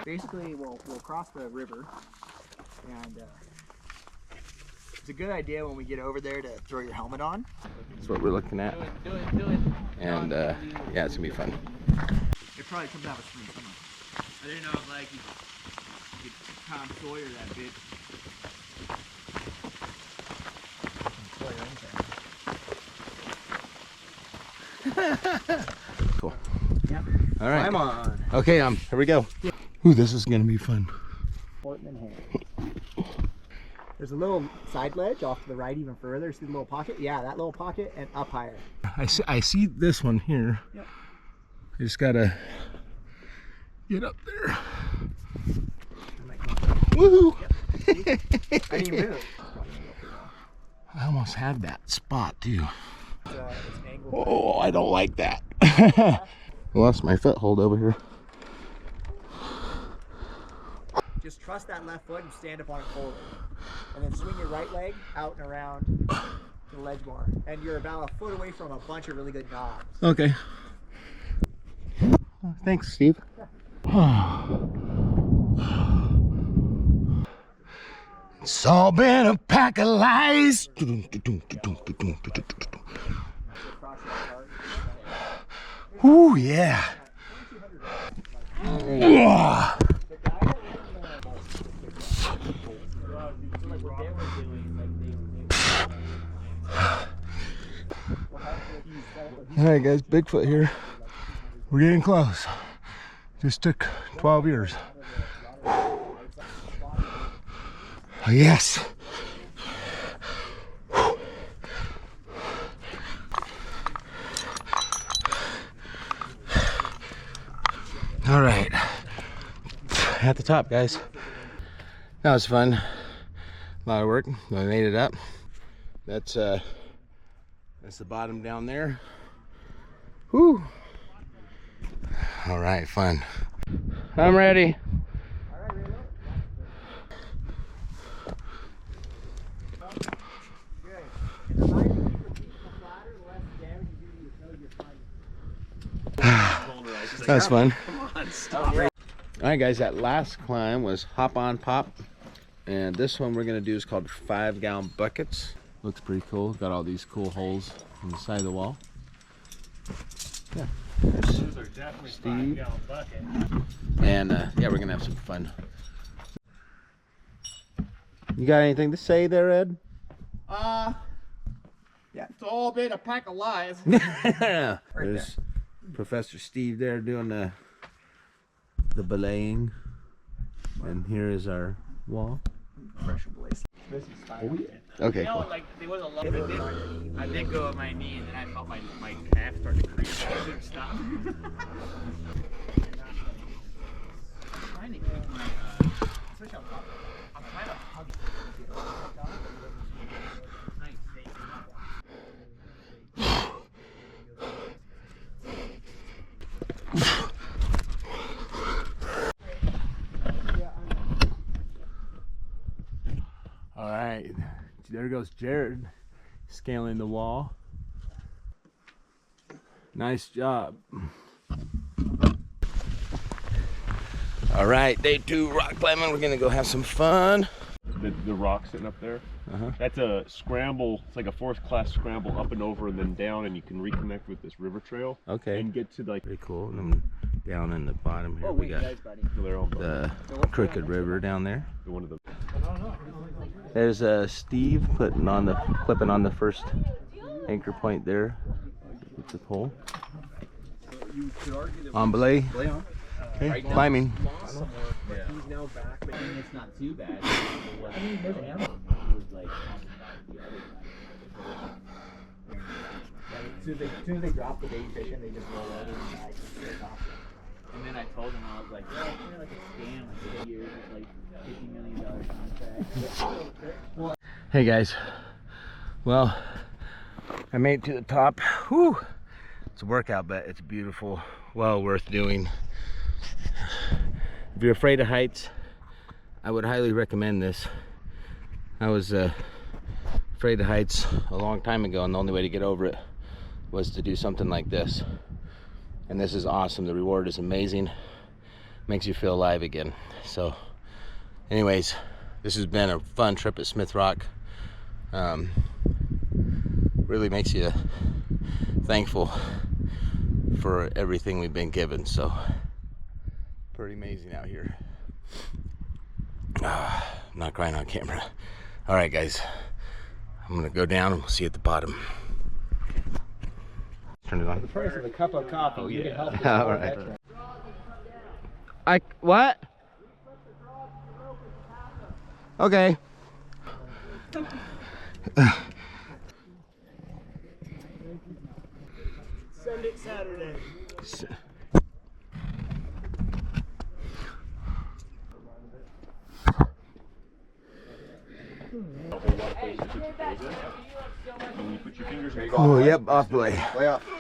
Basically, we'll cross the river, and it's a good idea when we get over there to throw your helmet on. That's what we're looking at. Do it. And yeah, it's gonna be fun. It probably comes out of spring summer. I didn't know if like you could Tom Sawyer that bitch. Cool. Yep. All right. I'm on. Okay, here we go. Yeah. Ooh, this is gonna be fun. Portman Hand. There's a little side ledge off to the right even further. See the little pocket? Yeah, that little pocket and up higher. I see this one here. Yep. You just gotta get up there. Woohoo! Yep. I didn't even move. I almost had that spot too. It's angled. Oh, I don't like that. I lost my foothold over here. Just trust that left foot and stand up on it forward. And then swing your right leg out and around to the ledge bar. And you're about a foot away from a bunch of really good knobs. Okay. Thanks, Steve. It's all been a pack of lies. Ooh, yeah. All right, guys, Bigfoot here. We're getting close. Just took 12 years. Oh, yes. All right, at the top, guys. That was fun. A lot of work. We made it up. That's the bottom down there. Whew. All right, fun. I'm ready. That's fun. All right, guys, that last climb was hop on pop, and this one we're gonna do is called 5-gallon buckets. Looks pretty cool. Got all these cool holes on the side of the wall. Yeah. There's Steve. And yeah, we're gonna have some fun. You got anything to say there, Ed? Yeah, it's all been a pack of lies. There's Professor Steve there doing the belaying, and here is our wall. Oh, yeah. Okay. You know, Cool. like there was a lot of it. I did go on my knee, and then I felt my calf start to creep. I couldn't stop. I'm trying to keep my switch on top. I'm trying to hug it. All right, there goes Jared scaling the wall. Nice job. All right, day 2 rock climbing. We're gonna go have some fun. The rock sitting up there, that's a scramble. It's like a 4th class scramble up and over and then down, and you can reconnect with this river trail. Okay. And get to like Pretty cool. And then down in the bottom here, we got their own the Crooked River down there. one of the. There's Steve clipping on the first anchor point there with the pole. On belay. Okay, climbing. He's now back, but it's not too bad. I mean, there's animals. It was like As soon as they drop the bait fish and they just roll over and die. and then I told him, I was like, yeah, it's like a scam, like 2 years, it's like $50 million contract. Hey guys, well, I made it to the top. Whew. It's a workout, but it's beautiful, well worth doing. If you're afraid of heights, I would highly recommend this. I was afraid of heights a long time ago, and the only way to get over it was to do something like this. And this is awesome. The reward is amazing. makes you feel alive again. So anyways, this has been a fun trip at Smith Rock. Really makes you thankful for everything we've been given. So pretty amazing out here. Not crying on camera. All right, guys, I'm gonna go down and we'll see you at the bottom. Turn it on. The price of a cup of coffee. Oh, You yeah. can help this All poor right. veteran. What? Okay. Send it Saturday. When you put your fingers in Oh, yep, off the way. Way off.